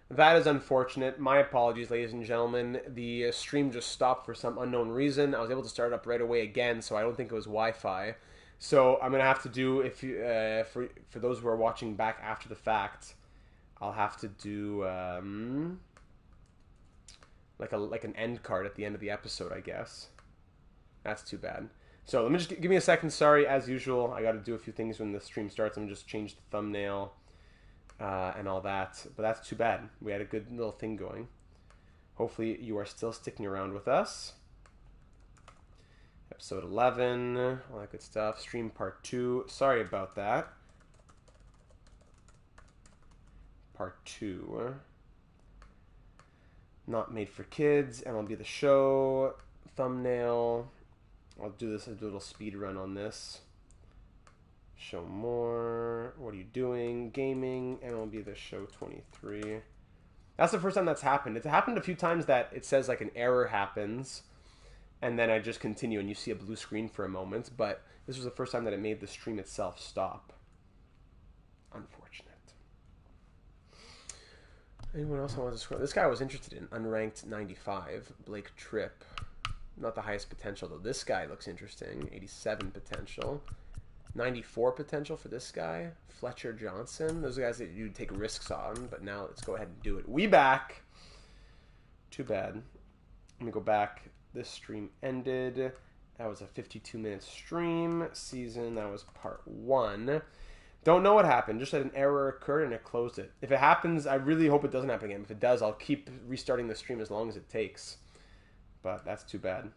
That is unfortunate. My apologies, ladies and gentlemen. The stream just stopped for some unknown reason. I was able to start it up right away again, so I don't think it was Wi-Fi. So I'm gonna have to do, if you for those who are watching back after the fact, I'll have to do like an end card at the end of the episode, I guess. That's too bad. So let me just give me a second. Sorry, as usual, I got to do a few things when the stream starts. I'm gonna just change the thumbnail and all that. But that's too bad. We had a good little thing going. Hopefully you are still sticking around with us. Episode 11, all that good stuff. Stream part 2. Sorry about that. Part 2. Not made for kids. MLB The Show. Thumbnail. I'll do this. I'll do a little speed run on this. Show more. What are you doing? Gaming. MLB The Show 23. That's the first time that's happened. It's happened a few times that it says like an error happens, and then I just continue and you see a blue screen for a moment. But this was the first time that it made the stream itself stop. Unfortunate. Anyone else I want to scroll? This guy was interested in. Unranked 95. Blake Tripp. Not the highest potential, though. This guy looks interesting. 87 potential. 94 potential for this guy. Fletcher Johnson. Those are guys that you take risks on, but now let's go ahead and do it. We back. Too bad. Let me go back. This stream ended. That was a 52-minute stream. Season. That was part 1. Don't know what happened. Just that an error occurred and it closed it. If it happens, I really hope it doesn't happen again. If it does, I'll keep restarting the stream as long as it takes. But that's too bad.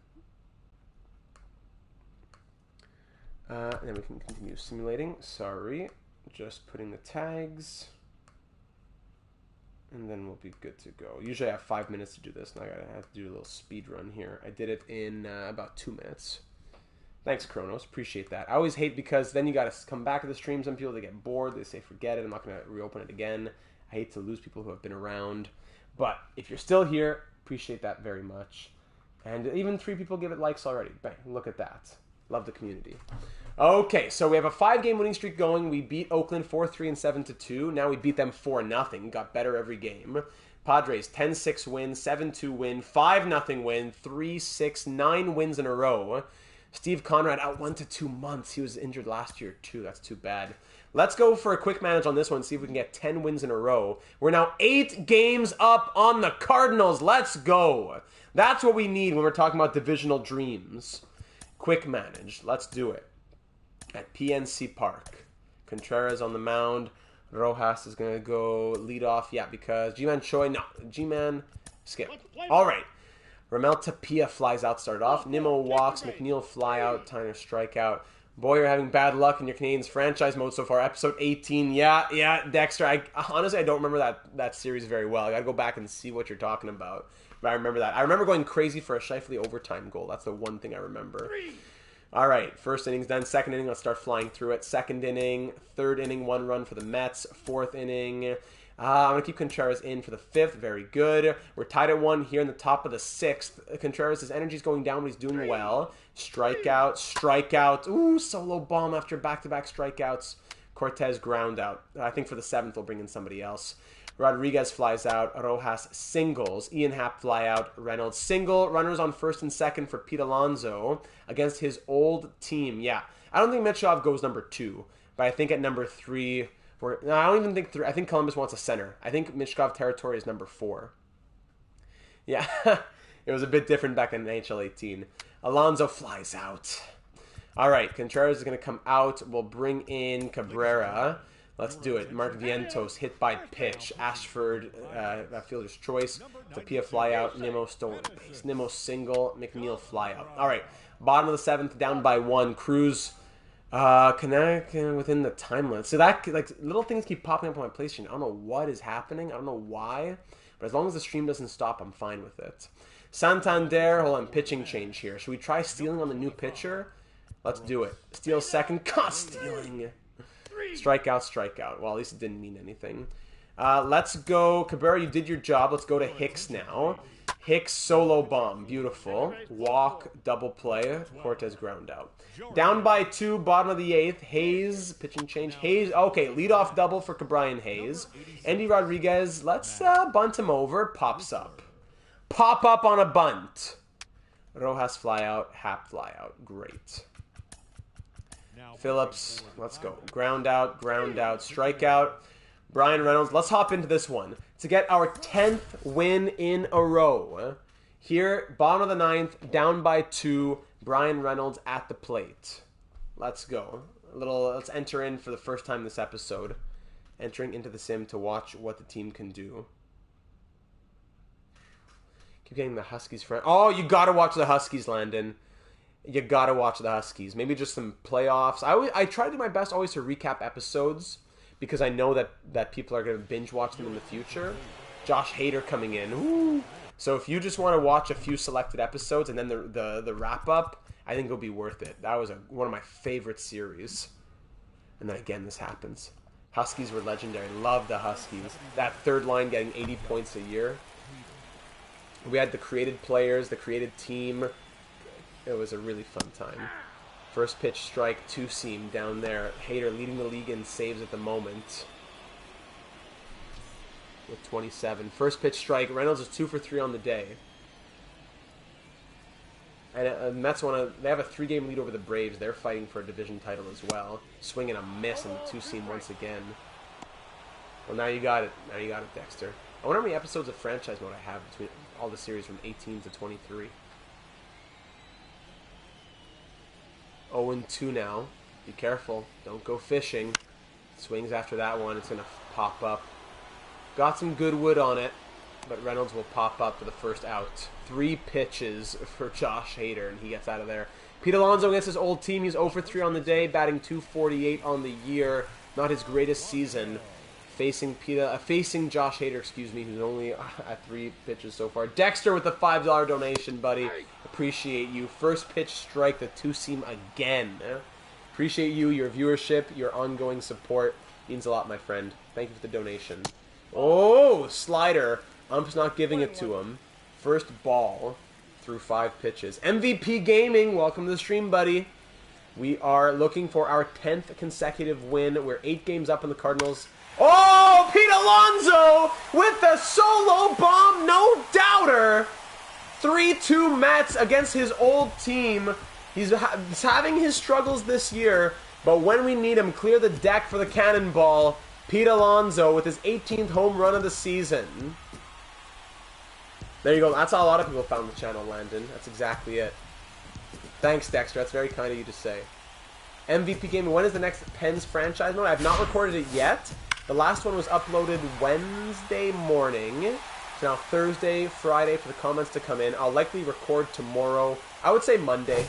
And then we can continue simulating. Sorry. Just putting the tags. And then we'll be good to go. Usually I have 5 minutes to do this, and I have to do a little speed run here. I did it in about 2 minutes. Thanks, Kronos. Appreciate that. I always hate because then you got to come back to the stream. Some people, they get bored. They say, forget it. I'm not going to reopen it again. I hate to lose people who have been around. But if you're still here, appreciate that very much. And even 3 people give it likes already. Bang, look at that. Love the community. Okay, so we have a 5-game winning streak going. We beat Oakland 4-3 and 7-2. Now we beat them 4-0. Got better every game. Padres 10-6 win, 7-2 win, 5-0 win, 3-6, 9 wins in a row. Steve Conrad out 1 to 2 months. He was injured last year too. That's too bad. Let's go for a quick manage on this one. See if we can get 10 wins in a row. We're now 8 games up on the Cardinals. Let's go. That's what we need when we're talking about divisional dreams. Quick manage. Let's do it. At PNC Park. Contreras on the mound. Rojas is going to go lead off. Yeah, because G-Man Choi. No, G-Man skip. All right. Ramel Tapia flies out, start off. Nimmo walks. McNeil fly out. Tyner strikeout. Boy, you're having bad luck in your Canadians franchise mode so far. Episode 18. Yeah, Dexter. Honestly, I don't remember that series very well. I got to go back and see what you're talking about. But I remember that. I remember going crazy for a Scheifele overtime goal. That's the one thing I remember. All right, first inning's done. Second inning, let's start flying through it. Second inning, third inning, 1 run for the Mets. Fourth inning, I'm going to keep Contreras in for the 5th. Very good. We're tied at 1 here in the top of the 6th. Contreras, his energy's going down, but he's doing well. Strikeout. Ooh, solo bomb after back-to-back strikeouts. Cortez ground out. I think for the 7th, we'll bring in somebody else. Rodriguez flies out. Rojas singles. Ian Happ fly out. Reynolds single. Runners on first and second for Pete Alonso against his old team. Yeah. I don't think Mitchov goes number 2, but I think at number 3... I don't even think 3. I think Columbus wants a center. I think Mishkov territory is number 4. Yeah. It was a bit different back in NHL 18. Alonso flies out. All right. Contreras is going to come out. We'll bring in Cabrera. Let's do it. Mark Vientos hit by pitch. Ashford, fielder's choice. Tapia fly out. Nimmo stolen base. Nimmo single. McNeil fly out. All right. Bottom of the 7th, down by 1. Cruz connect within the time limit. So that, like, little things keep popping up on my PlayStation. I don't know what is happening. I don't know why. But as long as the stream doesn't stop, I'm fine with it. Santander, hold on, pitching change here. Should we try stealing on the new pitcher? Let's do it. Steal second. Stealing. Strikeout. Well, at least it didn't mean anything. Let's go. Cabrera, you did your job. Let's go to Hicks now. Hicks solo bomb. Beautiful. Walk, double play. Cortez ground out. Down by 2, bottom of the 8th. Hayes, pitching change. Hayes, okay, leadoff double for Cabrian Hayes. Andy Rodriguez, let's bunt him over. Pops up. Pop up on a bunt. Rojas fly out. Hap fly out. Great. Phillips, let's go. Ground out, strikeout. Brian Reynolds, let's hop into this one. To get our 10th win in a row. Here, bottom of the 9th, down by 2. Brian Reynolds at the plate. Let's go. Let's enter in for the first time this episode. Entering into the sim to watch what the team can do. Keep getting the Huskies friend. Oh, you gotta watch the Huskies, Landon. You gotta watch the Huskies. Maybe just some playoffs. I try to do my best always to recap episodes because I know that people are going to binge watch them in the future. Josh Hader coming in. Ooh. So if you just want to watch a few selected episodes and then the wrap-up, I think it'll be worth it. That was one of my favorite series. And then again, this happens. Huskies were legendary. Love the Huskies. That third line getting 80 points a year. We had the created players, the created team. It was a really fun time. First pitch strike, 2-seam down there. Hader leading the league in saves at the moment with 27. First pitch strike. Reynolds is 2 for 3 on the day. And Mets they have a 3-game lead over the Braves. They're fighting for a division title as well. Swing and a miss on the 2-seam once again. Well, now you got it. Now you got it, Dexter. I wonder how many episodes of franchise mode I have between all the series from 18 to 23. 0-2 now. Be careful. Don't go fishing. Swings after that one. It's going to pop up. Got some good wood on it, but Reynolds will pop up for the first out. 3 pitches for Josh Hader, and he gets out of there. Pete Alonso against his old team. He's 0 for 3 on the day, batting .248 on the year. Not his greatest season. Facing Josh Hader, who's only at 3 pitches so far. Dexter with the $5 donation, buddy. Appreciate you. First pitch strike, the 2-seam again. Appreciate you, your viewership, your ongoing support. Means a lot, my friend. Thank you for the donation. Oh, slider. Ump's not giving it to him. First ball through 5 pitches. MVP Gaming, welcome to the stream, buddy. We are looking for our 10th consecutive win. We're 8 games up on the Cardinals. Oh, Pete Alonso with the solo bomb, no doubter. 3-2 Mets against his old team. He's having his struggles this year, but when we need him, clear the deck for the cannonball. Pete Alonso with his 18th home run of the season. There you go. That's how a lot of people found the channel, Landon. That's exactly it. Thanks, Dexter. That's very kind of you to say. MVP Gaming, when is the next Pens franchise mode? I have not recorded it yet. The last one was uploaded Wednesday morning. So now Thursday, Friday for the comments to come in. I'll likely record tomorrow. I would say Monday.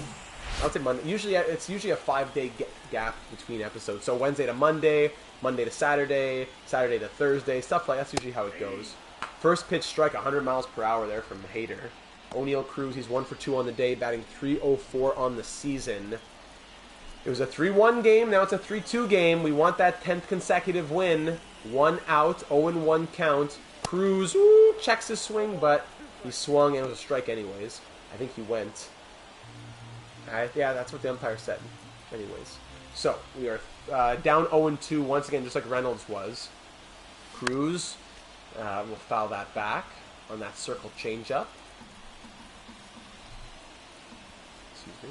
Usually it's a 5-day gap between episodes. So Wednesday to Monday, Monday to Saturday, Saturday to Thursday, stuff like that's usually how it goes. First pitch strike, 100 miles per hour there from Hader. O'Neal Cruz, he's 1 for 2 on the day, batting .304 on the season. It was a 3-1 game, now it's a 3-2 game. We want that 10th consecutive win. 1 out, 0-1 count. Cruz checks his swing, but he swung and it was a strike anyways. I think he went. Yeah, that's what the umpire said. Anyways. So, we are down 0-2 once again, just like Reynolds was. Cruz will foul that back on that circle changeup. Excuse me.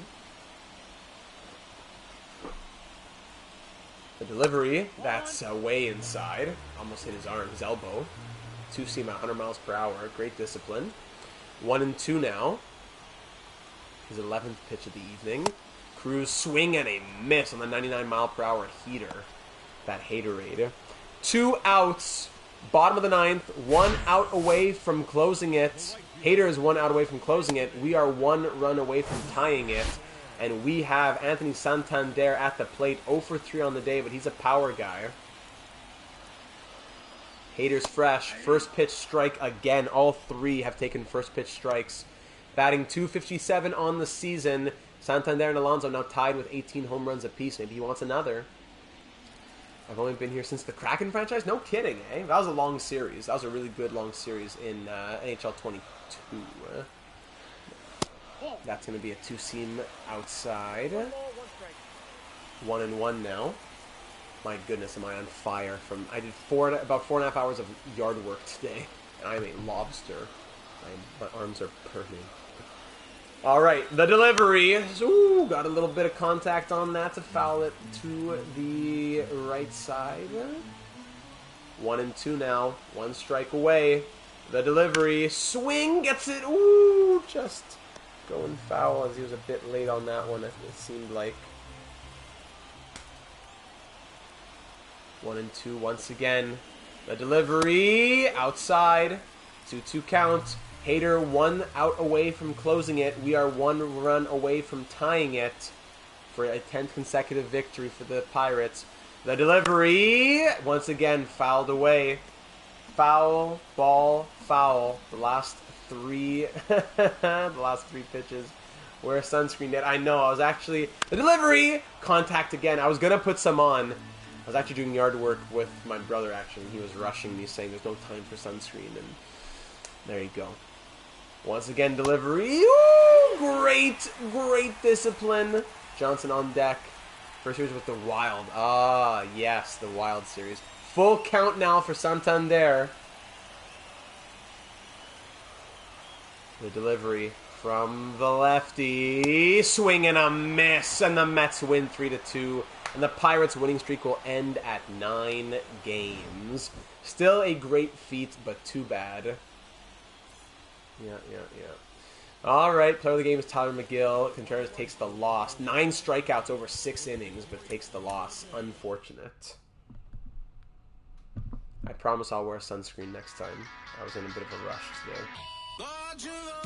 The delivery, that's way inside. Almost hit his arm, his elbow. 2-seam at 100 miles per hour. Great discipline. 1-2 now. His 11th pitch of the evening. Cruz swing and a miss on the 99 mile per hour heater. That Haterade. 2 outs. Bottom of the 9th. 1 out away from closing it. Hader is 1 out away from closing it. We are 1 run away from tying it. And we have Anthony Santander at the plate. 0 for 3 on the day, but he's a power guy. Hader's fresh. First pitch strike again. All 3 have taken first pitch strikes. Batting .257 on the season. Santander and Alonso now tied with 18 home runs apiece. Maybe he wants another. I've only been here since the Kraken franchise? No kidding, eh? That was a long series. That was a really good long series in NHL 22. That's going to be a two-seam outside. 1-1 now. My goodness, am I on fire. I did about 4.5 hours of yard work today, and I'm a lobster. My arms are burning. All right, the delivery. Ooh, got a little bit of contact on that to foul it to the right side. 1-2 now. 1 strike away. The delivery. Swing. Gets it. Ooh, just going foul as he was a bit late on that one, it seemed like. 1-2 once again. The delivery. Outside. 2-2 count. Hader 1 out away from closing it. We are 1 run away from tying it for a 10th consecutive victory for the Pirates. The delivery, once again, fouled away. Foul, ball, foul. The last 3 pitches were sunscreen net. I know, I was actually... The delivery! Contact again. I was going to put some on. I was actually doing yard work with my brother, actually. He was rushing me, saying there's no time for sunscreen, and there you go. Once again, delivery. Ooh, great discipline. Johnson on deck. First series with the Wild. Ah, yes, the Wild series. Full count now for Santander. The delivery from the lefty. Swing and a miss. And the Mets win 3-2. And the Pirates' winning streak will end at 9 games. Still a great feat, but too bad. Yeah. All right, player of the game is Tyler McGill. Contreras takes the loss. 9 strikeouts over 6 innings, but takes the loss. Unfortunate. I promise I'll wear sunscreen next time. I was in a bit of a rush today.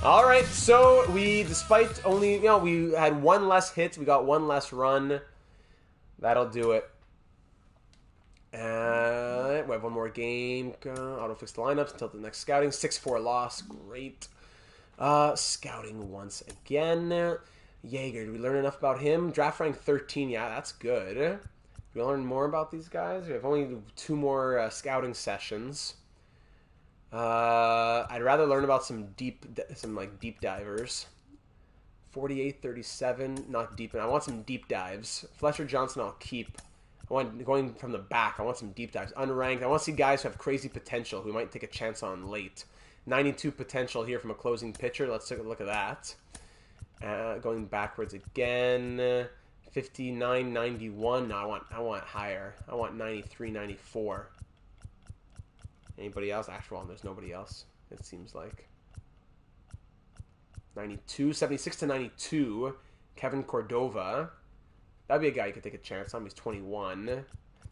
All right, so despite only, we had 1 less hit. We got 1 less run. That'll do it. We have 1 more game. Auto-fix the lineups until the next scouting. 6-4 loss. Great. Scouting once again. Yeager, did we learn enough about him? Draft rank 13. Yeah, that's good. Did we learn more about these guys? We have only 2 more scouting sessions. I'd rather learn about some deep divers. 48, 37, not deep. I want some deep dives. Fletcher Johnson I'll keep. Going from the back, I want some deep dives. Unranked, I want to see guys who have crazy potential, who we might take a chance on late. 92 potential here from a closing pitcher. Let's take a look at that. Going backwards again. 59, 91. No, I want higher. I want 93, 94. Anybody else? Actually, there's nobody else, it seems like. 92, 76 to 92. Kevin Cordova. That'd be a guy you could take a chance on. He's 21.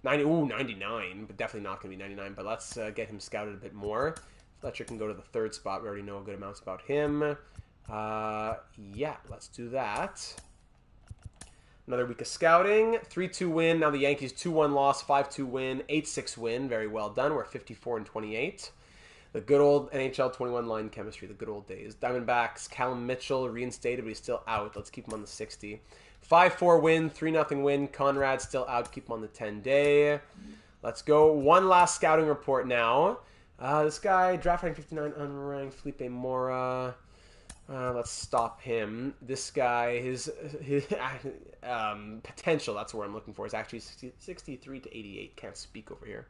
99, but definitely not going to be 99. But let's get him scouted a bit more. Fletcher can go to the 3rd spot. We already know good amounts about him. Yeah, let's do that. Another week of scouting. 3-2 win. Now the Yankees 2-1 loss, 5-2 win, 8-6 win. Very well done. We're at 54 and 28. The good old NHL 21 line chemistry, the good old days. Diamondbacks, Callum Mitchell reinstated, but he's still out. Let's keep him on the 60. 5-4 win, 3-0 win. Conrad still out. Keep him on the 10-day. Let's go. 1 last scouting report now. This guy, draft rank 59, unranked, Felipe Mora. Let's stop him. This guy, his potential, that's what I'm looking for, is actually 63 to 88. Can't speak over here.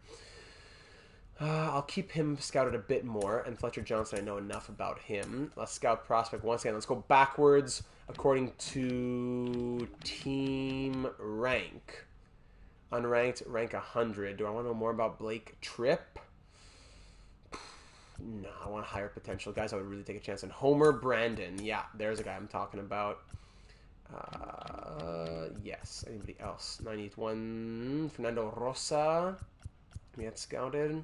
I'll keep him scouted a bit more, and Fletcher Johnson, I know enough about him. Let's scout prospect once again. Let's go backwards according to team rank. Unranked, rank 100. Do I want to know more about Blake Tripp? No, I want higher potential. Guys, I would really take a chance on. Homer Brandon. Yeah, there's a guy I'm talking about. Yes. Anybody else? 91. Fernando Rosa. We had scouted.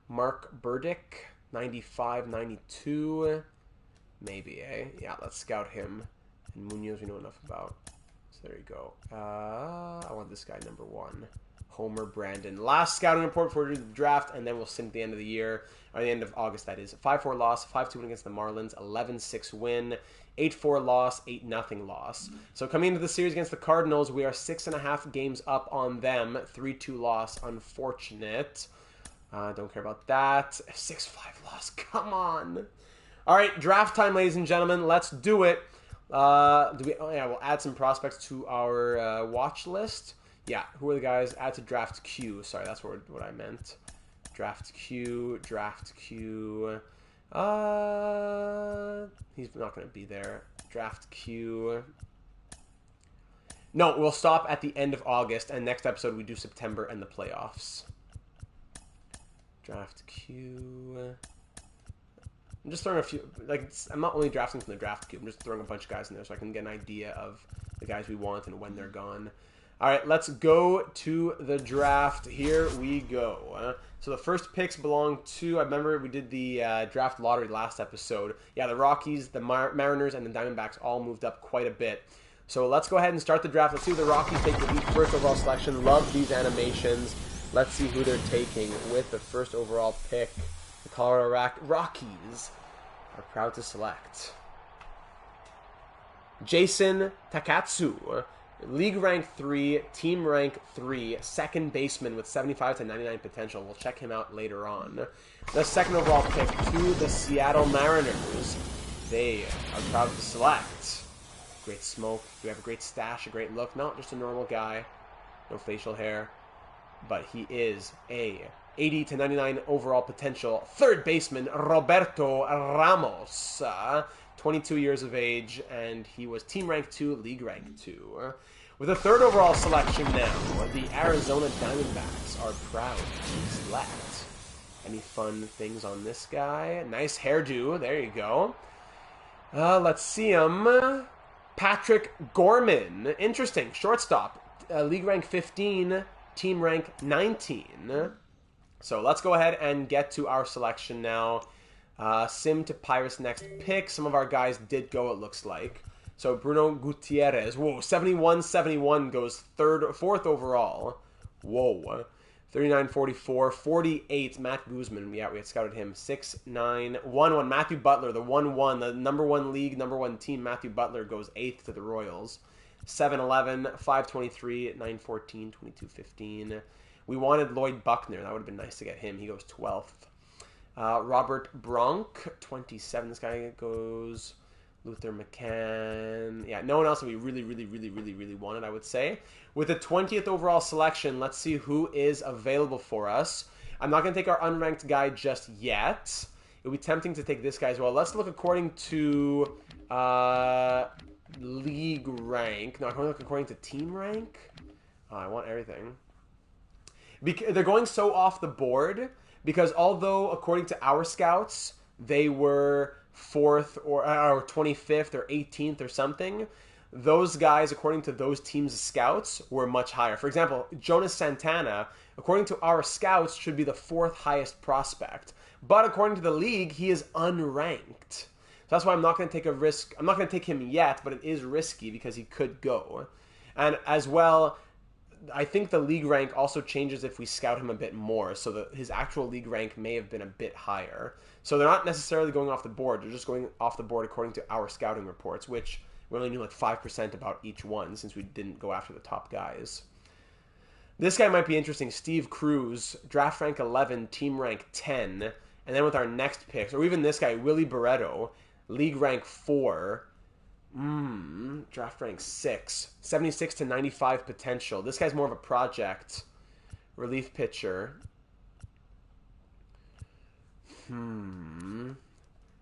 Mark Burdick. 95, 92. Maybe, eh? Yeah, let's scout him. And Munoz we know enough about. So there you go. I want this guy number 1. Homer Brandon. Last scouting report for the draft, and then we'll sit at the end of the year, or the end of August, that is. 5-4 loss, 5-2 win against the Marlins, 11-6 win, 8-4 loss, 8-0 loss. So coming into the series against the Cardinals, we are 6.5 games up on them. 3-2 loss, unfortunate. Don't care about that. 6-5 loss, come on. All right, draft time, ladies and gentlemen. Let's do it. We'll add some prospects to our watch list. Yeah, who are the guys? Add to draft queue. Sorry, that's what I meant. Draft queue. He's not going to be there. Draft queue. No, we'll stop at the end of August, and next episode we do September and the playoffs. Draft queue. I'm just throwing a few, I'm not only drafting from the draft queue, I'm just throwing a bunch of guys in there so I can get an idea of the guys we want and when they're gone. All right, let's go to the draft. Here we go. So the first picks belong to, I remember we did the draft lottery last episode. Yeah, the Rockies, the Mariners, and the Diamondbacks all moved up quite a bit. So let's go ahead and start the draft. Let's see who the Rockies take with the first overall selection. Love these animations. Let's see who they're taking with the first overall pick. The Colorado Rockies are proud to select Jason Takatsu, league rank 3, team rank 3, second baseman with 75 to 99 potential. We'll check him out later on. The second overall pick to the Seattle Mariners. They are proud to select great smoke. Do we have a great stash, a great look? No, just a normal guy. No facial hair. But he is a 80 to 99 overall potential third baseman, Roberto Ramos. 22 years of age, and he was team rank 2, league rank 2. With the third overall selection now, the Arizona Diamondbacks are proud to select. Any fun things on this guy? Nice hairdo. There you go. Let's see him. Patrick Gorman. Interesting. Shortstop. League rank 15, team rank 19. So let's go ahead and get to our selection now. Sim to Pirates next pick. Some of our guys did go, it looks like. So Bruno Gutierrez. Whoa, 71-71 goes fourth overall. Whoa. 39-44. 48, Matt Guzman. Yeah, we had scouted him. 6-9. 1-1. Matthew Butler, the 1-1. The number one league, number one team. Matthew Butler goes 8th to the Royals. 7-11. 5-23. 9-14. 22-15. We wanted Lloyd Buckner. That would have been nice to get him. He goes 12th. Robert Bronk, 27. This guy goes. Luther McCann. Yeah, no one else that we really wanted, I would say. With the 20th overall selection, let's see who is available for us. I'm not going to take our unranked guy just yet. It would be tempting to take this guy as well. Let's look according to league rank. No, I want to look according to team rank. I want everything. They're going so off the board because although according to our scouts they were 4th or 25th or 18th or something, those guys according to those teams' scouts were much higher. For example, Jonas Santana, according to our scouts, should be the 4th highest prospect, but according to the league he is unranked. So that's why I'm not going to take a risk. I'm not going to take him yet, but it is risky because he could go. And as well, I think the league rank also changes if we scout him a bit more, so that his actual league rank may have been a bit higher. So they're not necessarily going off the board. They're just going off the board according to our scouting reports, which we only knew like 5% about each one since we didn't go after the top guys. This guy might be interesting. Steve Cruz, draft rank 11, team rank 10. And then with our next picks, or even this guy, Willie Barreto, league rank 4. Draft rank 6. 76 to 95 potential. This guy's more of a project. Relief pitcher.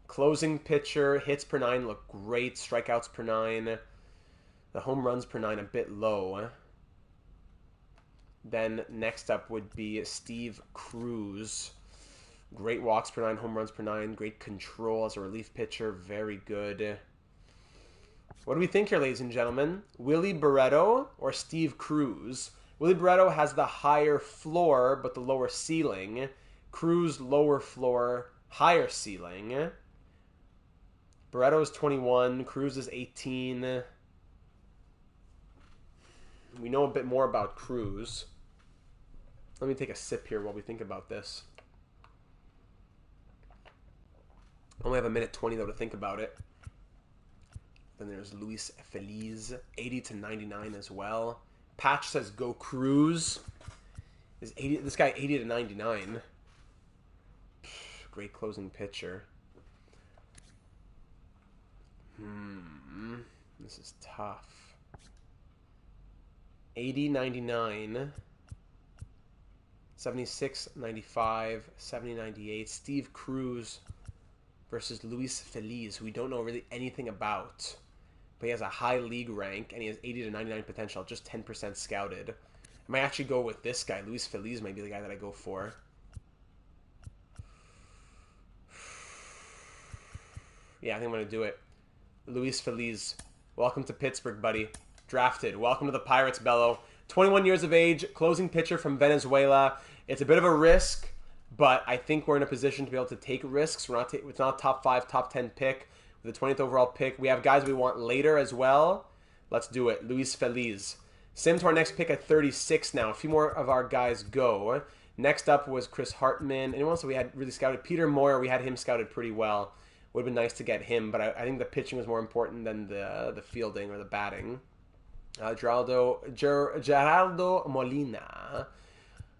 Closing pitcher. Hits per 9 look great. Strikeouts per 9. The home runs per 9 a bit low. Then next up would be Steve Cruz. Great walks per 9, home runs per 9. Great control as a relief pitcher. Very good. What do we think here, ladies and gentlemen? Willie Barreto or Steve Cruz? Willie Barreto has the higher floor, but the lower ceiling. Cruz, lower floor, higher ceiling. Barreto is 21. Cruz is 18. We know a bit more about Cruz. Let me take a sip here while we think about this. Only have a minute 20 though to think about it. Then there's Luis Feliz, 80/99 as well. Patch says go Cruz. Is 80? This guy 80/99. Great closing pitcher. This is tough. 80/99. 76/95. 70/98. Steve Cruz versus Luis Feliz, who we don't know really anything about. But he has a high league rank, and he has 80/99 potential, just 10% scouted. I might actually go with this guy. Luis Feliz might be the guy that I go for. Yeah, I think I'm going to do it. Luis Feliz, welcome to Pittsburgh, buddy. Drafted. Welcome to the Pirates, Bello. 21 years of age, closing pitcher from Venezuela. It's a bit of a risk, but I think we're in a position to be able to take risks. It's not a top 5, top 10 pick. With the 20th overall pick, we have guys we want later as well. Let's do it. Luis Feliz. Sim to our next pick at 36 now. A few more of our guys go. Next up was Chris Hartman. Anyone else that we had really scouted? Peter Moyer, we had him scouted pretty well. Would have been nice to get him, but I think the pitching was more important than the fielding or the batting. Geraldo Molina.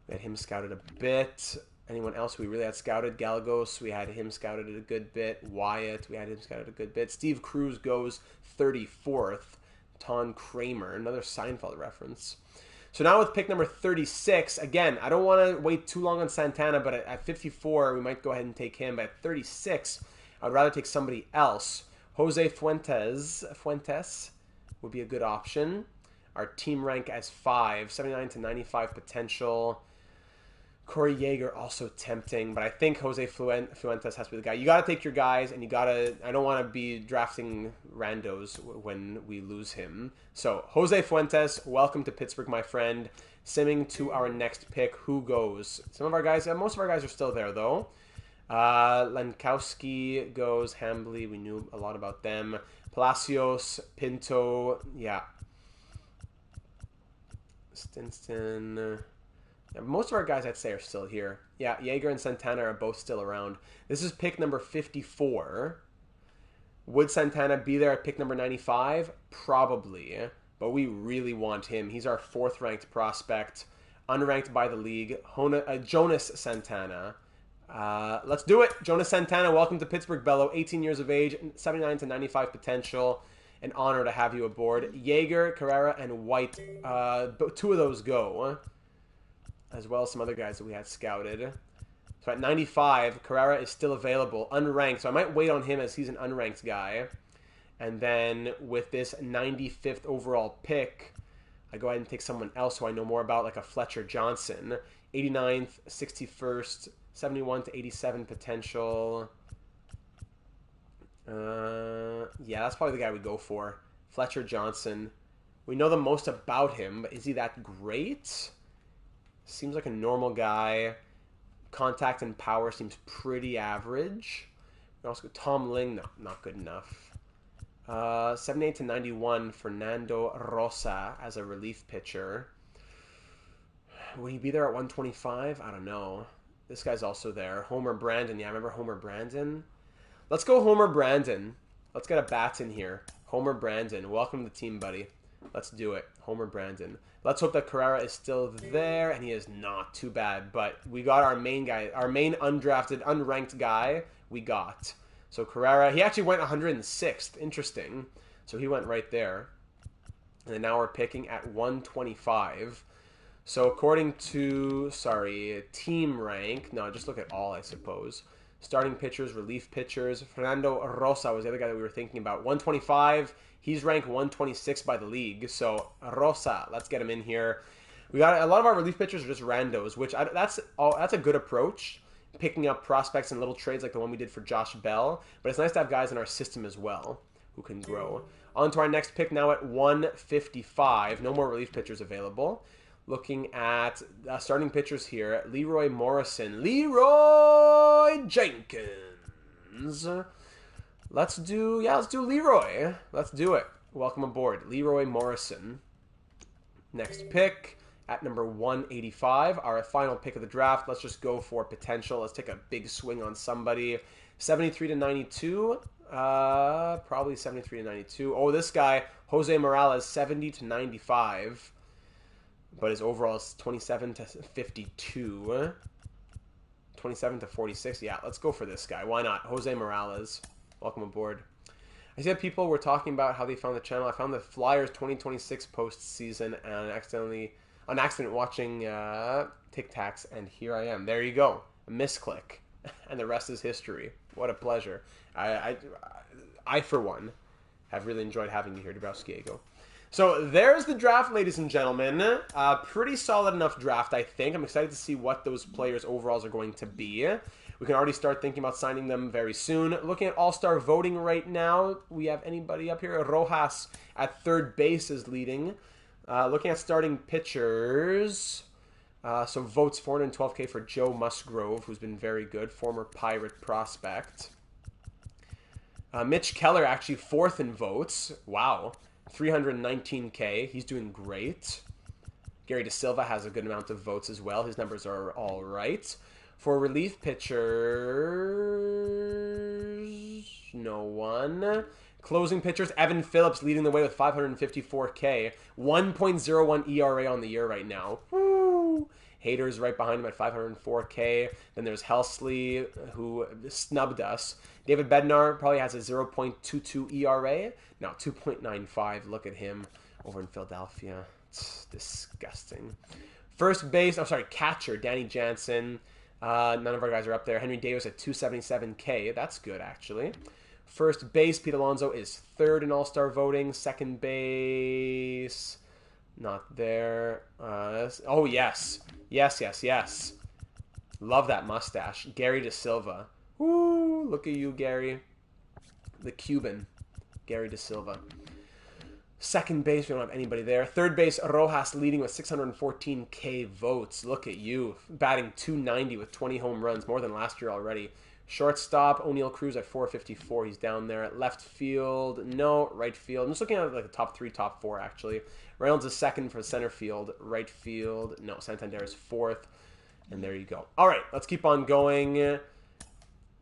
We had him scouted a bit. Anyone else we really had scouted? Gallegos, we had him scouted a good bit. Wyatt, we had him scouted a good bit. Steve Cruz goes 34th. Ton Kramer, another Seinfeld reference. So now with pick number 36, again, I don't want to wait too long on Santana, but at 54, we might go ahead and take him. But at 36, I'd rather take somebody else. Jose Fuentes would be a good option. Our team rank as 5, 79/95 potential. Corey Yeager also tempting, but I think Jose Fuentes has to be the guy. You got to take your guys, and you got to... I don't want to be drafting randos when we lose him. So, Jose Fuentes, welcome to Pittsburgh, my friend. Simming to our next pick. Who goes? Some of our guys... most of our guys are still there, though. Lankowski goes. Hambly, we knew a lot about them. Palacios, Pinto, yeah. Stinston... Yeah, most of our guys, I'd say, are still here. Yeah, Yeager and Santana are both still around. This is pick number 54. Would Santana be there at pick number 95? Probably. But we really want him. He's our 4th-ranked prospect. Unranked by the league. Jonas Santana. Let's do it. Jonas Santana, welcome to Pittsburgh, Bello. 18 years of age, 79/95 potential. An honor to have you aboard. Yeager, Carrera, and White. 2 of those go. As well as some other guys that we had scouted. So at 95, Carrera is still available, unranked. So I might wait on him as he's an unranked guy. And then with this 95th overall pick, I go ahead and take someone else who I know more about, like a Fletcher Johnson. 89th, 61st, 71/87 potential. Yeah, that's probably the guy we go for. Fletcher Johnson. We know the most about him, but is he that great? Seems like a normal guy. Contact and power seems pretty average. We also got Tom Ling. No, not good enough. 78/91, Fernando Rosa as a relief pitcher. Will he be there at 125? I don't know. This guy's also there. Homer Brandon. Yeah, I remember Homer Brandon. Let's go Homer Brandon. Let's get a bat in here. Homer Brandon. Welcome to the team, buddy. Let's do it. Homer Brandon. Let's hope that Carrera is still there, and he is not. Too bad. But we got our main guy, our main undrafted, unranked guy we got. So Carrera, he actually went 106th. Interesting. So he went right there. And then now we're picking at 125. So according to, team rank. No, just look at all, I suppose. Starting pitchers, relief pitchers. Fernando Rosa was the other guy that we were thinking about. 125. He's ranked 126 by the league. So, Rosa, let's get him in here. We got a lot of our relief pitchers are just randos, which that's a good approach. Picking up prospects and little trades like the one we did for Josh Bell. But it's nice to have guys in our system as well who can grow. On to our next pick now at 155. No more relief pitchers available. Looking at starting pitchers here. Leroy Morrison. Leroy Jenkins. Let's do Leroy. Let's do it. Welcome aboard. Leroy Morrison. Next pick at number 185. Our final pick of the draft. Let's just go for potential. Let's take a big swing on somebody. 73 to 92. Probably 73 to 92. Oh, this guy, Jose Morales, 70 to 95. But his overall is 27 to 52. 27 to 46. Yeah, let's go for this guy. Why not? Jose Morales. Welcome aboard. I see that people were talking about how they found the channel. I found the Flyers 2026 postseason and on accident watching Tic Tacs, and here I am. There you go. A misclick. And the rest is history. What a pleasure. I for one, have really enjoyed having you here, Dabrowskiego. So there's the draft, ladies and gentlemen. Pretty solid enough draft, I think. I'm excited to see what those players' overalls are going to be. We can already start thinking about signing them very soon. Looking at all-star voting right now, we have anybody up here? Rojas at third base is leading. Looking at starting pitchers, so votes 412K for Joe Musgrove, who's been very good, former Pirate prospect. Mitch Keller actually fourth in votes. Wow. 319K. He's doing great. Gary DeSilva has a good amount of votes as well. His numbers are all right. For relief pitchers, no one. Closing pitchers, Evan Phillips leading the way with 554K. 1.01 ERA on the year right now. Woo! Haters right behind him at 504K. Then there's Helsley, who snubbed us. David Bednar probably has a 0.22 ERA. Now 2.95. Look at him over in Philadelphia. It's disgusting. First base, catcher, Danny Jansen. None of our guys are up there. Henry Davis at 277K. That's good, actually. First base, Pete Alonso is third in all-star voting. Second base, not there. Oh, yes. Yes. Love that mustache. Gary DeSilva. Woo, look at you, Gary. The Cuban, Gary DeSilva. Second base, we don't have anybody there. Third base, Rojas leading with 614K votes. Look at you. Batting .290 with 20 home runs, more than last year already. Shortstop, O'Neal Cruz at 454. He's down there. Left field, no. Right field, I'm just looking at like the top 3, top 4, actually. Reynolds is second for center field. Right field, no. Santander is fourth. And there you go. All right, let's keep on going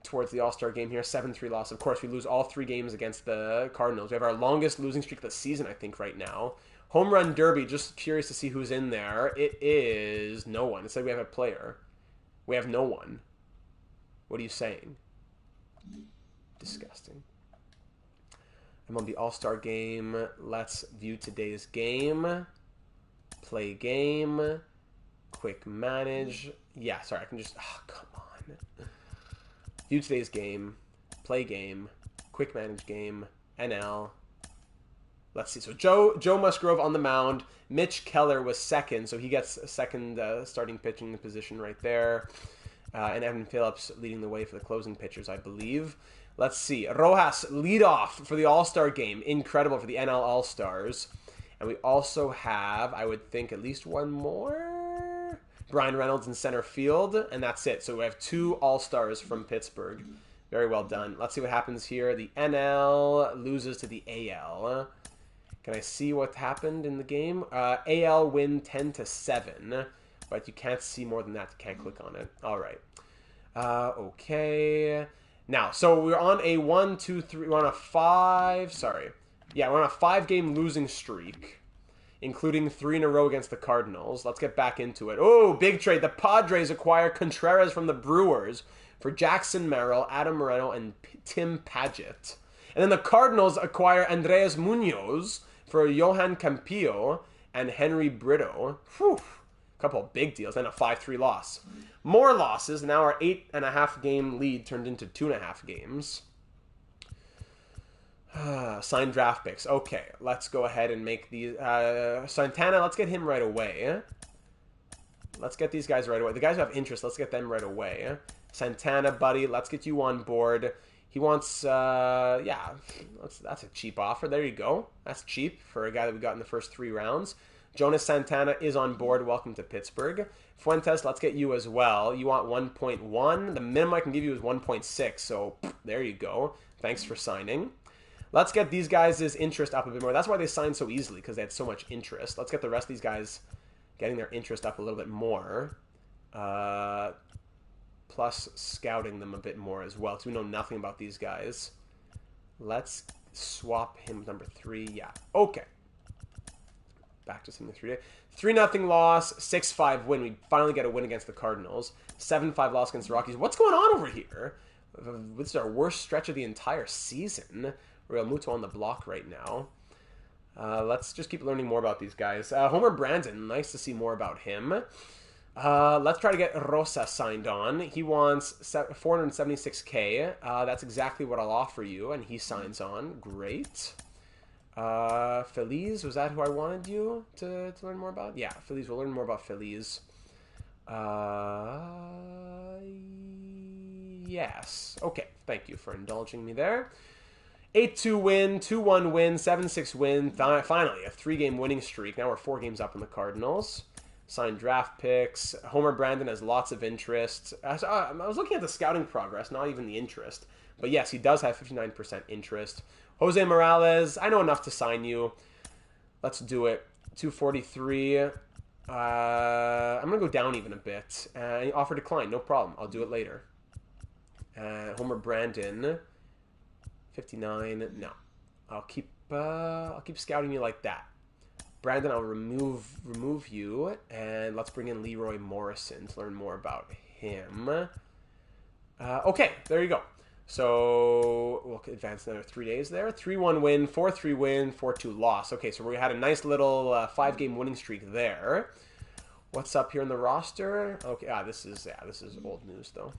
towards the All-Star game here. 7-3 loss. Of course, we lose all 3 games against the Cardinals. We have our longest losing streak of the season, I think, right now. Home Run Derby, just curious to see who's in there. It is no one. It's like we have a player. We have no one. What are you saying? Disgusting. MLB All-Star game. Let's view today's game. Play game. Quick manage. Yeah, sorry, I can just... Oh, come on. View today's game, play game, quick manage game, NL. Let's see. So Joe Musgrove on the mound. Mitch Keller was second, so he gets a second starting pitching position right there. And Evan Phillips leading the way for the closing pitchers, I believe. Let's see. Rojas leadoff for the All-Star game. Incredible for the NL All-Stars. And we also have, I would think, at least one more. Brian Reynolds in center field, and that's it. So we have 2 All-Stars from Pittsburgh. Very well done. Let's see what happens here. The NL loses to the AL. Can I see what happened in the game? AL win 10-7, but you can't see more than that. You can't click on it. All right. Okay. Now, so we're on a 1, 2, 3. We're on a 5. Sorry. Yeah, we're on a 5-game losing streak, including 3 in a row against the Cardinals. Let's get back into it. Oh, big trade. The Padres acquire Contreras from the Brewers for Jackson Merrill, Adam Moreno, and Tim Paget. And then the Cardinals acquire Andres Munoz for Johan Campillo and Henry Brito. Whew. Couple of big deals. And a 5-3 loss. More losses. Now our 8.5-game lead turned into 2.5 games. Signed draft picks. Okay, let's go ahead and make these. Santana, let's get him right away. Let's get these guys right away. The guys who have interest, let's get them right away. Santana, buddy, let's get you on board. He wants, that's a cheap offer. There you go. That's cheap for a guy that we got in the first 3 rounds. Jonas Santana is on board. Welcome to Pittsburgh. Fuentes, let's get you as well. You want 1.1. The minimum I can give you is 1.6. So there you go. Thanks for signing. Let's get these guys' interest up a bit more. That's why they signed so easily, because they had so much interest. Let's get the rest of these guys getting their interest up a little bit more. Plus scouting them a bit more as well, because we know nothing about these guys. Let's swap him number 3. Yeah, okay. Back to something 3-day. 3-0 loss, 6-5 win. We finally get a win against the Cardinals. 7-5 loss against the Rockies. What's going on over here? This is our worst stretch of the entire season. Real Muto on the block right now. Let's just keep learning more about these guys. Homer Brandon, nice to see more about him. Let's try to get Rosa signed on. He wants $476K. That's exactly what I'll offer you, and he signs on. Great. Feliz, was that who I wanted you to learn more about? Yeah, Feliz. We'll learn more about Feliz. Yes. Okay, thank you for indulging me there. 8-2 win, 2-1 win, 7-6 win. Finally, a 3-game winning streak. Now we're 4 games up on the Cardinals. Signed draft picks. Homer Brandon has lots of interest. I was looking at the scouting progress, not even the interest. But yes, he does have 59% interest. Jose Morales, I know enough to sign you. Let's do it. 243. I'm going to go down even a bit. Offer decline, no problem. I'll do it later. Homer Brandon, 59. No. I'll keep scouting you like that. Brandon, I'll remove you, and let's bring in Leroy Morrison to learn more about him. Okay, there you go. So we'll advance another 3 days there. 3-1 win, 4-3 win, 4-2 loss. Okay, so we had a nice little 5-game winning streak there. What's up here in the roster? Okay, this is old news though.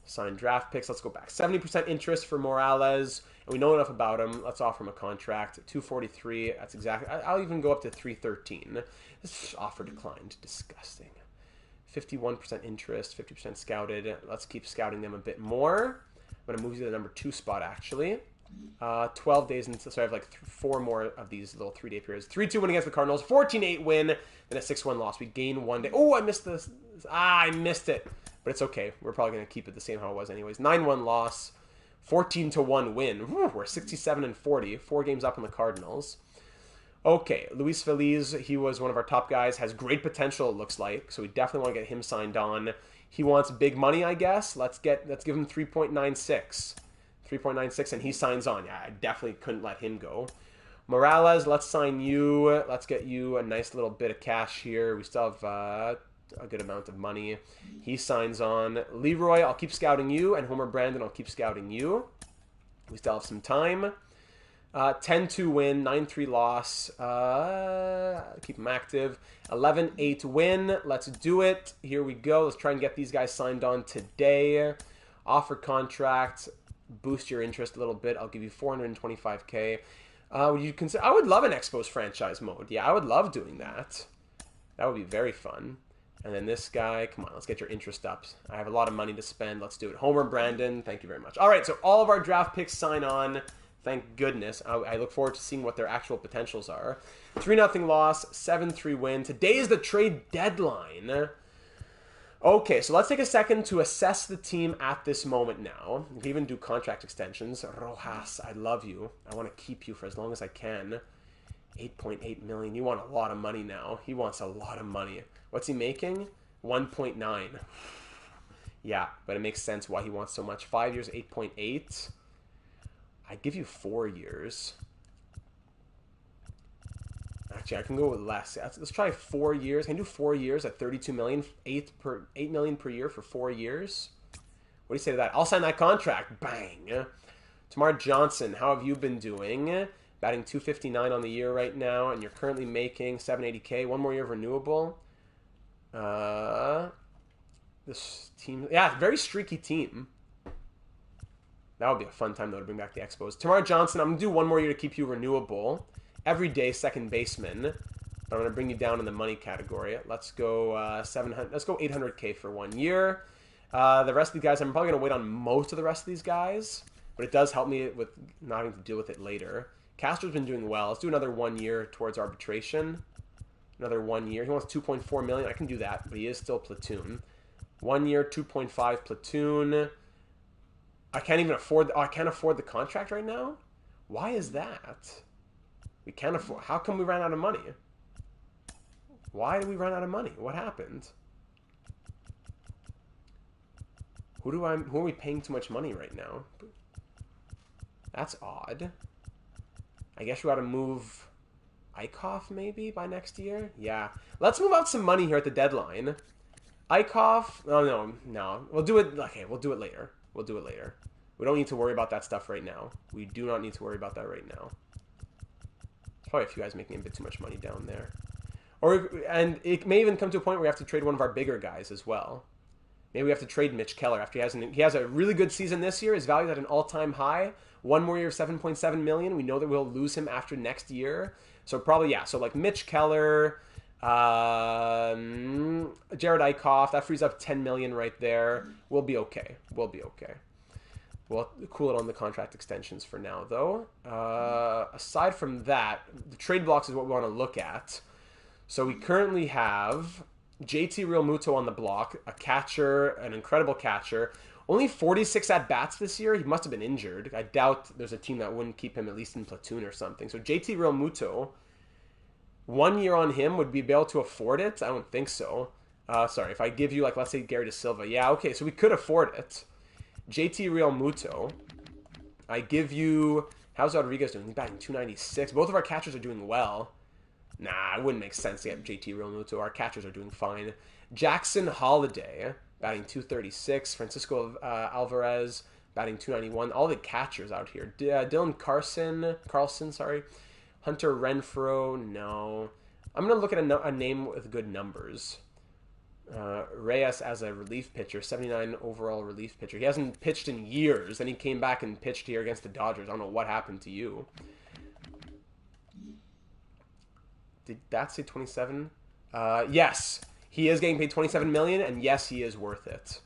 Signed draft picks. Let's go back. 70% interest for Morales. And we know enough about him. Let's offer him a contract. 243. That's exactly. I'll even go up to 313. This offer declined. Disgusting. 51% interest. 50% scouted. Let's keep scouting them a bit more. I'm going to move you to the number 2 spot, actually. 12 days into, so I have like 4 more of these little 3-day periods. 3-2 win against the Cardinals. 14-8 win. Then a 6-1 loss. We gain 1 day. Oh, I missed this. I missed it. But it's okay. We're probably going to keep it the same how it was anyways. 9-1 loss. 14-1 win. Whew, we're 67-40. 4 games up on the Cardinals. Okay, Luis Feliz, he was one of our top guys. Has great potential, it looks like. So we definitely want to get him signed on. He wants big money, I guess. Let's give him 3.96. 3.96, and he signs on. Yeah, I definitely couldn't let him go. Morales, let's sign you. Let's get you a nice little bit of cash here. We still have a good amount of money. He signs on. Leroy, I'll keep scouting you, and Homer Brandon, I'll keep scouting you. We still have some time. 10-2 win, 9-3 loss. Keep them active. 11-8 win. Let's do it. Here we go. Let's try and get these guys signed on today. Offer contract. Boost your interest a little bit. I'll give you $425K. Would you consider? I would love an Expos franchise mode. Yeah, I would love doing that. That would be very fun. And then this guy, come on, let's get your interest up. I have a lot of money to spend. Let's do it. Homer Brandon, thank you very much. All right, so all of our draft picks sign on. Thank goodness. I look forward to seeing what their actual potentials are. 3-0 loss, 7-3 win. Today is the trade deadline. Okay, so let's take a second to assess the team at this moment now. We can even do contract extensions. Rojas, I love you. I want to keep you for as long as I can. 8.8 million. You want a lot of money now. He wants a lot of money. What's he making? 1.9. Yeah, but it makes sense why he wants so much. 5 years, 8.8. I'd give you 4 years. Actually, I can go with less. Let's try 4 years. Can I do 4 years at 32 million? 8 million per year for 4 years? What do you say to that? I'll sign that contract. Bang. Tamar Johnson, how have you been doing? Batting 259 on the year right now, and you're currently making 780K. 1 more year of renewable. This team, yeah, very streaky team. That would be a fun time, though, to bring back the Expos. Tamar Johnson, I'm going to do 1 more year to keep you renewable. Everyday second baseman. But I'm going to bring you down in the money category. Let's go 700. Let's go 800K for 1 year. The rest of the guys, I'm probably going to wait on most of the rest of these guys. But it does help me with not having to deal with it later. Castro's been doing well. Let's do another 1 year towards arbitration. Another 1 year. He wants 2.4 million. I can do that, but he is still platoon. 1 year, 2.5 platoon. I can't even afford. I can't afford the contract right now. Why is that? We can't afford. How come we ran out of money? Why did we run out of money? What happened? Who are we paying too much money right now? That's odd. I guess we ought to move Eichhoff maybe by next year? Yeah. Let's move out some money here at the deadline. Eichhoff... Oh, no. We'll do it... Okay, we'll do it later. We'll do it later. We don't need to worry about that stuff right now. We do not need to worry about that right now. There's probably a few guys making a bit too much money down there. And it may even come to a point where we have to trade one of our bigger guys as well. Maybe we have to trade Mitch Keller after he has a really good season this year. His value's at an all-time high. One more year of $7.7 million. We know that we'll lose him after next year. So probably, yeah. So like Mitch Keller, Jared Eichhoff, that frees up $10 million right there. We'll be okay. We'll be okay. We'll cool it on the contract extensions for now, though. Aside from that, the trade blocks is what we want to look at. So we currently have JT Realmuto on the block, a catcher, an incredible catcher. Only 46 at-bats this year. He must have been injured. I doubt there's a team that wouldn't keep him at least in platoon or something. So JT Realmuto, 1 year on him, would we be able to afford it? I don't think so. Sorry, if I give you, like, let's say Gary DeSilva. Yeah, okay, so we could afford it. JT Realmuto. I give you... How's Rodriguez doing? He's batting 296. Both of our catchers are doing well. Nah, it wouldn't make sense to get JT Realmuto. Our catchers are doing fine. Jackson Holiday, batting 236. Francisco Alvarez, batting 291. All the catchers out here. Dylan Carlson, sorry. Hunter Renfroe, no. I'm going to look at a name with good numbers. Reyes as a relief pitcher, 79 overall relief pitcher. He hasn't pitched in years. Then he came back and pitched here against the Dodgers. I don't know what happened to you. Did that say 27? Yes, he is getting paid $27 million, and yes, he is worth it.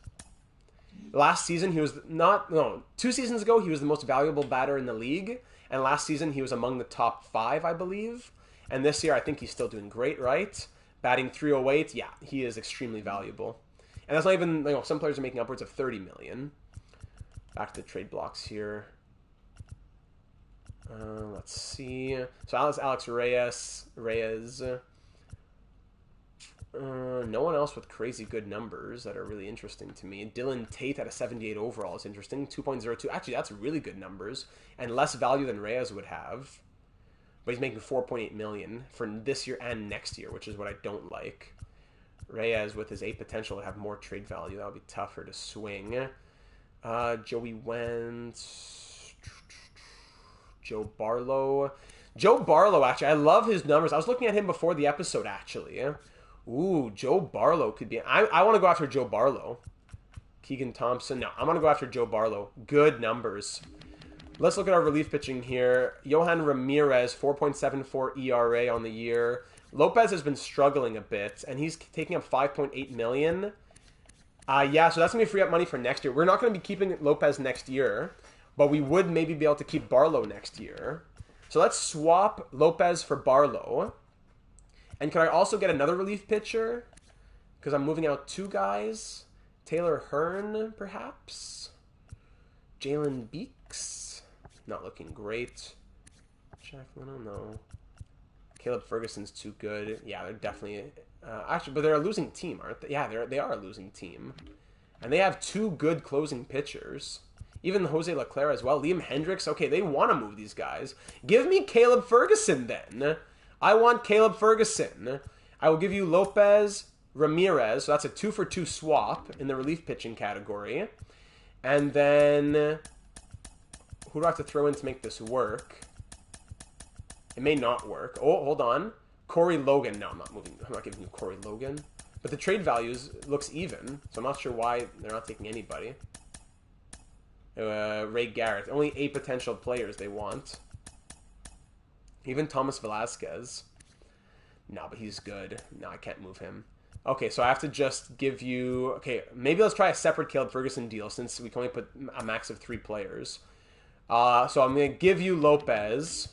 Last season, he was 2 seasons ago, he was the most valuable batter in the league, and last season, he was among the top 5, I believe. And this year, I think he's still doing great, right? Batting 308, yeah, he is extremely valuable. And that's not even, some players are making upwards of $30 million. Back to the trade blocks here. Let's see. So Alex Reyes. No one else with crazy good numbers that are really interesting to me. Dylan Tate at a 78 overall is interesting. 2.02. Actually, that's really good numbers. And less value than Reyes would have. But he's making $4.8 million for this year and next year, which is what I don't like. Reyes, with his 8 potential, to have more trade value. That would be tougher to swing. Joey Wentz... Joe Barlow, actually, I love his numbers. I was looking at him before the episode, actually. Ooh, Joe Barlow could be... I want to go after Joe Barlow. Keegan Thompson. No, I'm going to go after Joe Barlow. Good numbers. Let's look at our relief pitching here. Yohan Ramirez, 4.74 ERA on the year. Lopez has been struggling a bit, and he's taking up $5.8 million. Yeah, so that's going to free up money for next year. We're not going to be keeping Lopez next year, but we would maybe be able to keep Barlow next year. So let's swap Lopez for Barlow. And can I also get another relief pitcher? Because I'm moving out 2 guys. Taylor Hearn, perhaps? Jalen Beeks? Not looking great. Jack Leno, no. Caleb Ferguson's too good. Yeah, they're definitely... actually, but they're a losing team, aren't they? Yeah, they are a losing team. And they have 2 good closing pitchers. Even Jose Leclerc as well. Liam Hendricks. Okay, they want to move these guys. Give me Caleb Ferguson then. I want Caleb Ferguson. I will give you Lopez, Ramirez. So that's a 2-for-2 swap in the relief pitching category. And then... who do I have to throw in to make this work? It may not work. Oh, hold on. Corey Logan. No, I'm not moving. I'm not giving you Corey Logan. But the trade values looks even. So I'm not sure why they're not taking anybody. Ray Garrett. Only 8 potential players they want. Even Thomas Velasquez. No, but he's good. No, I can't move him. Okay, so I have to just give you... okay, maybe let's try a separate Caleb Ferguson deal since we can only put a max of 3 players. So I'm going to give you Lopez.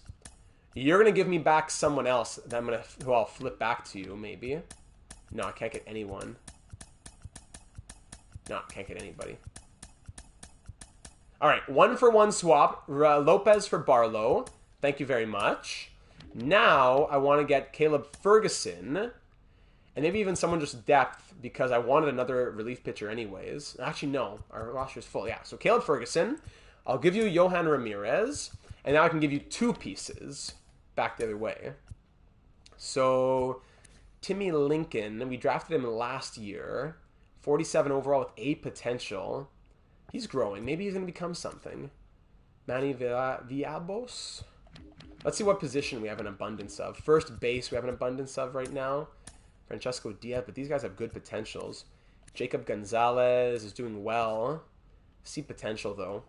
You're going to give me back someone else that who I'll flip back to you, maybe. No, I can't get anyone. No, I can't get anybody. All right, 1-for-1 swap. Lopez for Barlow. Thank you very much. Now I want to get Caleb Ferguson. And maybe even someone just depth because I wanted another relief pitcher anyways. Actually, no. Our roster's full. Yeah, so Caleb Ferguson. I'll give you Yohan Ramirez. And now I can give you 2 pieces back the other way. So, Timmy Lincoln. We drafted him last year. 47 overall with A potential. He's growing. Maybe he's going to become something. Manny Villalobos. Let's see what position we have an abundance of. First base we have an abundance of right now. Francesco Diaz, but these guys have good potentials. Jacob Gonzalez is doing well. See potential, though.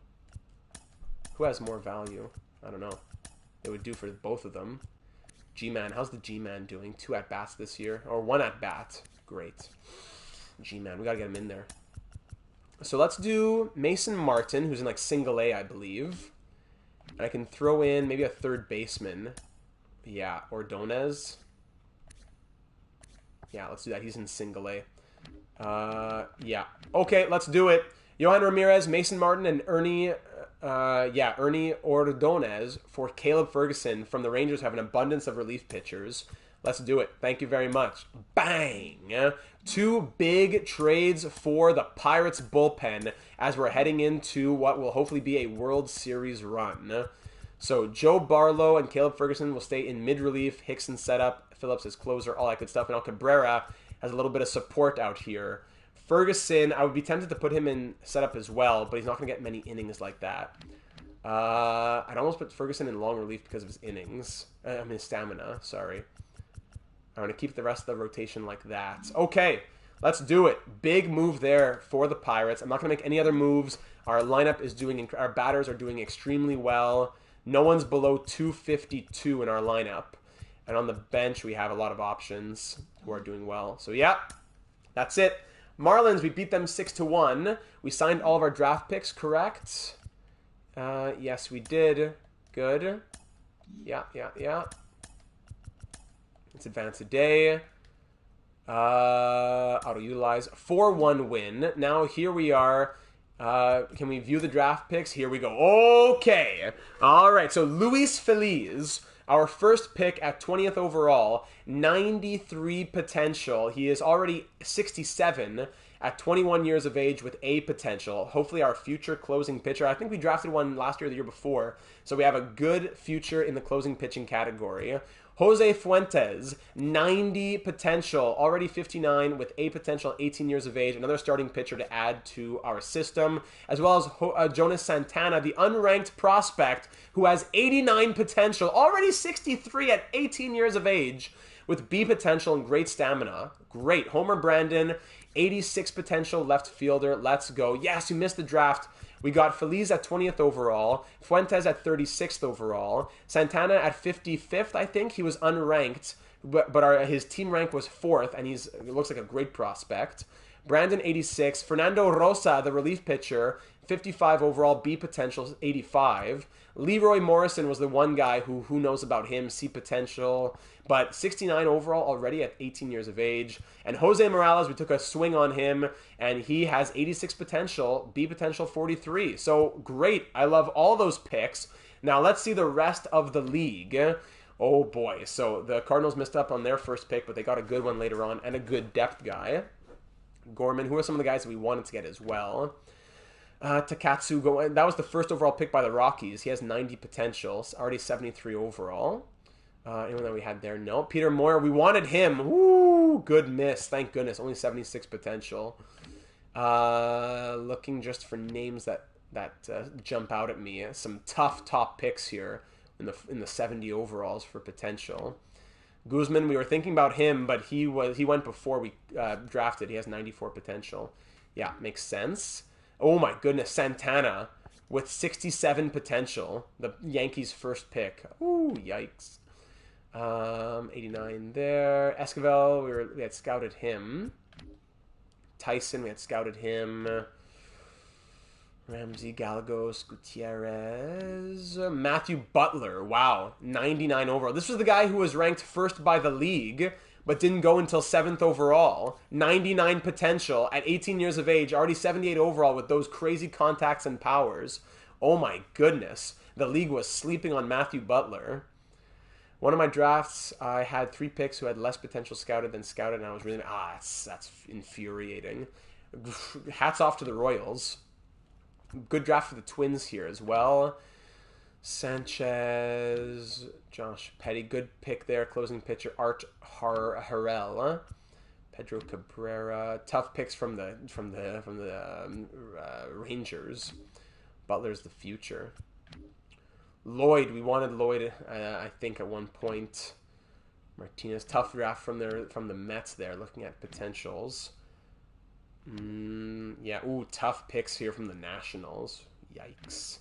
Who has more value? I don't know. It would do for both of them. G-Man. How's the G-Man doing? 2 at-bats this year. Or 1 at-bat. Great. G-Man. We got to get him in there. So let's do Mason Martin, who's in like single A, I believe. And I can throw in maybe a third baseman. Yeah, Ordonez. Yeah, let's do that. He's in single A. Yeah. Okay, let's do it. Yohan Ramirez, Mason Martin, and Ernie Ordonez for Caleb Ferguson from the Rangers who have an abundance of relief pitchers. Let's do it. Thank you very much. Bang! 2 big trades for the Pirates bullpen as we're heading into what will hopefully be a World Series run. So Joe Barlow and Caleb Ferguson will stay in mid-relief. Hickson setup. Phillips is closer. All that good stuff. And Cabrera has a little bit of support out here. Ferguson, I would be tempted to put him in setup as well, but he's not going to get many innings like that. I'd almost put Ferguson in long relief because of his innings. His stamina, sorry. I'm going to keep the rest of the rotation like that. Okay, let's do it. Big move there for the Pirates. I'm not going to make any other moves. Our lineup is doing, our batters are doing extremely well. No one's below 252 in our lineup. And on the bench, we have a lot of options who are doing well. So, yeah, that's it. Marlins, we beat them 6-1. We signed all of our draft picks, correct? Yes, we did. Good. Yeah. Let's advance a day. Auto-utilize. 4-1 win. Now, here we are. Can we view the draft picks? Here we go. Okay. All right. So, Luis Feliz, our first pick at 20th overall, 93 potential. He is already 67 at 21 years of age with A potential. Hopefully our future closing pitcher. I think we drafted one last year or the year before. So we have a good future in the closing pitching category. Jose Fuentes, 90 potential, already 59 with A potential, 18 years of age, another starting pitcher to add to our system, as well as Jonas Santana, the unranked prospect who has 89 potential, already 63 at 18 years of age with B potential and great stamina. Great. Homer Brandon, 86 potential left fielder. Let's go. Yes, you missed the draft. We got Feliz at 20th overall, Fuentes at 36th overall, Santana at 55th, I think. He was unranked, but his team rank was 4th, and it looks like a great prospect. Brandon, 86. Fernando Rosa, the relief pitcher, 55 overall, B potential, 85. Leroy Morrison was the one guy who knows about him, C potential, but 69 overall already at 18 years of age. And Jose Morales, we took a swing on him, and he has 86 potential, B potential 43. So great. I love all those picks. Now let's see the rest of the league. Oh boy. So the Cardinals missed up on their first pick, but they got a good one later on and a good depth guy. Gorman, who are some of the guys that we wanted to get as well? Takatsu, that was the first overall pick by the Rockies. He has 90 potential, already 73 overall. Anyone that we had there? No. Peter Moyer, we wanted him. Woo, good miss. Thank goodness. Only 76 potential. Looking just for names that jump out at me. Some tough top picks here in the 70 overalls for potential. Guzman, we were thinking about him, but he went before we drafted. He has 94 potential. Yeah, makes sense. Oh my goodness, Santana with 67 potential. The Yankees' first pick. Ooh, yikes. 89 there. Esquivel, we had scouted him. Tyson, we had scouted him. Ramsey, Gallegos, Gutierrez. Matthew Butler, wow, 99 overall. This was the guy who was ranked first by the league, but didn't go until 7th overall. 99 potential at 18 years of age, already 78 overall with those crazy contacts and powers. Oh my goodness. The league was sleeping on Matthew Butler. One of my drafts, I had 3 picks who had less potential scouted than scouted, and I was really that's infuriating. Hats off to the Royals. Good draft for the Twins here as well. Sanchez, Josh Petty, good pick there. Closing pitcher Art Harrell, Pedro Cabrera. Tough picks from the Rangers. Butler's the future. Lloyd, we wanted Lloyd, I think at one point. Martinez, tough draft from the Mets there. Looking at potentials. Yeah, tough picks here from the Nationals. Yikes.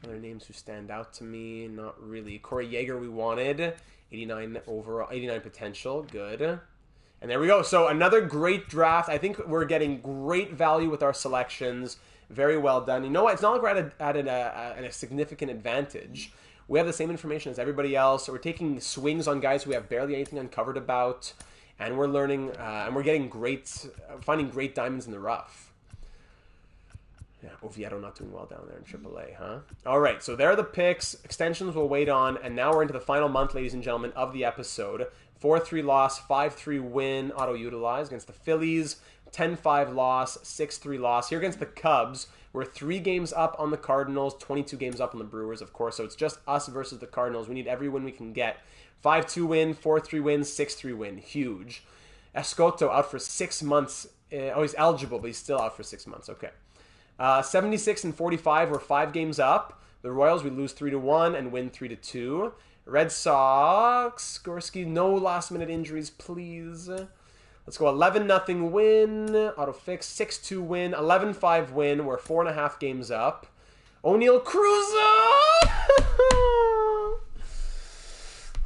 Other names who stand out to me, not really. Corey Yeager, we wanted 89 overall, 89 potential, good. And there we go. So another great draft. I think we're getting great value with our selections. Very well done. You know what? It's not like we're at a significant advantage. We have the same information as everybody else. So we're taking swings on guys who we have barely anything uncovered about, and we're learning, and we're getting finding great diamonds in the rough. Yeah, Oviedo not doing well down there in AAA, huh? All right, so there are the picks. Extensions we'll wait on, and now we're into the final month, ladies and gentlemen, of the episode. 4-3 loss, 5-3 win, auto-utilized against the Phillies. 10-5 loss, 6-3 loss. Here against the Cubs, we're 3 games up on the Cardinals, 22 games up on the Brewers, of course. So it's just us versus the Cardinals. We need every win we can get. 5-2 win, 4-3 win, 6-3 win. Huge. Escoto out for 6 months. He's eligible, but he's still out for 6 months. Okay. 76 and 45, we're 5 games up. The Royals, we lose 3-1 and win 3-2. Red Sox, Gorski, no last-minute injuries, please. Let's go 11-0 win, auto-fix, 6-2 win, 11-5 win. We're 4.5 games up. O'Neal Cruz!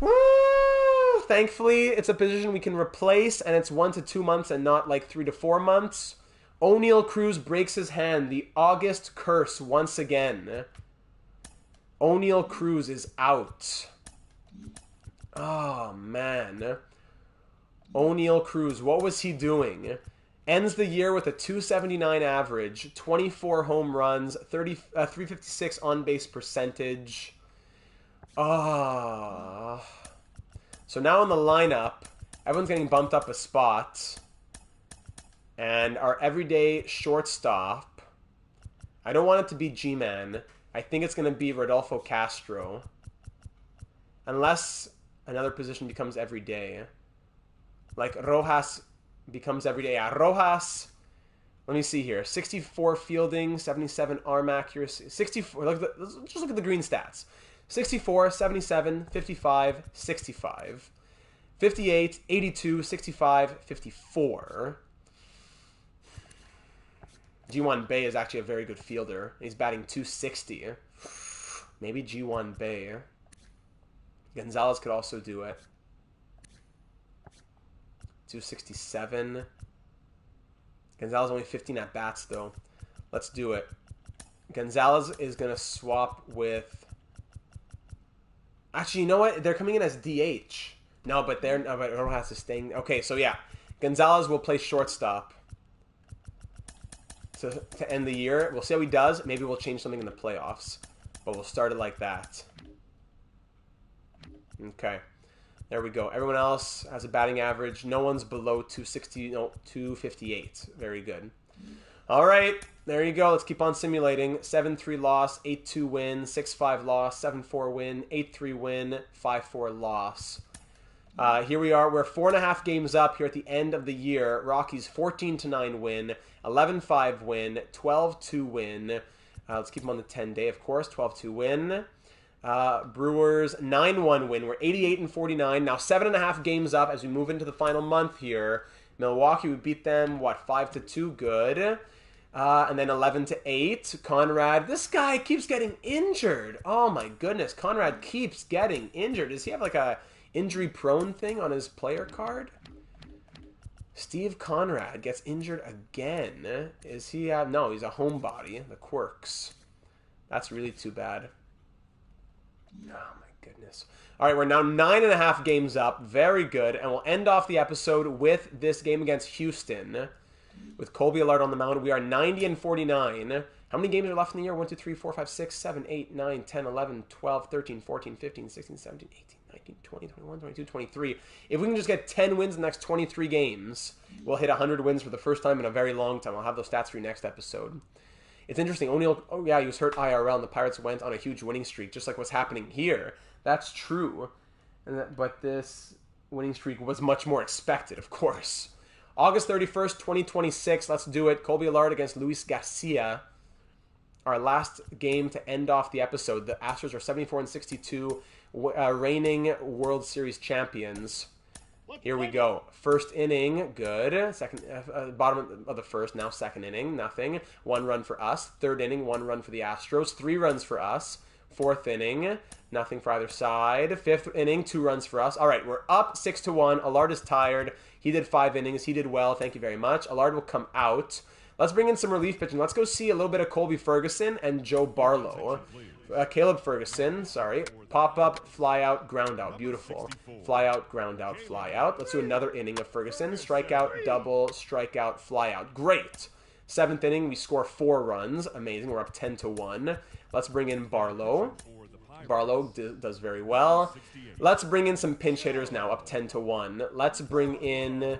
Woo! Thankfully, it's a position we can replace, and it's 1 to 2 months and not like 3 to 4 months. O'Neal Cruz breaks his hand. The August curse once again. O'Neal Cruz is out. Oh, man. O'Neal Cruz, what was he doing? Ends the year with a 279 average, 24 home runs, 356 on-base percentage. So now in the lineup, everyone's getting bumped up a spot. And our everyday shortstop, I don't want it to be G-Man. I think it's going to be Rodolfo Castro. Unless another position becomes everyday. Like Rojas becomes everyday. Yeah, Rojas, let me see here. 64 fielding, 77 arm accuracy. 64, let's just look at the green stats. 64, 77, 55, 65. 58, 82, 65, 54. G1 Bay is actually a very good fielder. He's batting 260. Maybe G1 Bay. Gonzalez could also do it. 267. Gonzalez only 15 at bats though. Let's do it. Gonzalez is gonna swap with. Actually, you know what? They're coming in as DH. No, but Rojas is staying. Okay, so yeah, Gonzalez will play shortstop. To end the year. We'll see how he does. Maybe we'll change something in the playoffs. But we'll start it like that. Okay. There we go. Everyone else has a batting average. No one's below 260. No, 258. Very good. All right. There you go. Let's keep on simulating. 7-3 loss. 8-2 win. 6-5 loss. 7-4 win. 8-3 win. 5-4 loss. Here we are. We're 4.5 games up here at the end of the year. Rockies 14-9 win, 11-5 win, 12-2 win. Let's keep them on the 10-day, of course. 12-2 win. Brewers 9-1 win. We're 88-49. Now 7.5 games up as we move into the final month here. Milwaukee, we beat them, 5-2? Good. And then 11-8. Conrad, this guy keeps getting injured. Oh my goodness. Conrad keeps getting injured. Does he have like a injury-prone thing on his player card? Steve Conrad gets injured again. Is he? No, he's a homebody. The quirks. That's really too bad. Oh my goodness. All right, we're now 9.5 games up. Very good. And we'll end off the episode with this game against Houston. With Colby Allard on the mound. We are 90-49. How many games are left in the year? 1, 2, 3, 4, 5, 6, 7, 8, 9, 10, 11, 12, 13, 14, 15, 16, 17, 18, 19, 20, 21, 22, 23. If we can just get 10 wins in the next 23 games, we'll hit 100 wins for the first time in a very long time. I'll have those stats for you next episode. It's interesting. O'Neal, oh yeah, he was hurt IRL, and the Pirates went on a huge winning streak, just like what's happening here. That's true. But this winning streak was much more expected, of course. August 31st, 2026. Let's do it. Colby Allard against Luis Garcia. Our last game to end off the episode. The Astros are 74-62, reigning World Series champions. Here we go. First inning, good. Second, bottom of the first, now second inning, nothing. 1 run for us. Third inning, 1 run for the Astros. 3 runs for us. Fourth inning, nothing for either side. Fifth inning, 2 runs for us. All right, we're up 6-1. Allard is tired. He did 5 innings. He did well. Thank you very much. Allard will come out. Let's bring in some relief pitching. Let's go see a little bit of Colby Ferguson and Joe Barlow. Caleb Ferguson, sorry. Pop up, fly out, ground out. Beautiful. Fly out, ground out, fly out. Let's do another inning of Ferguson. Strikeout, double, strikeout, fly out. Great. 7th inning, we score 4 runs. Amazing. We're up 10-1. Let's bring in Barlow. Barlow does very well. Let's bring in some pinch hitters now, up 10-1. Let's bring in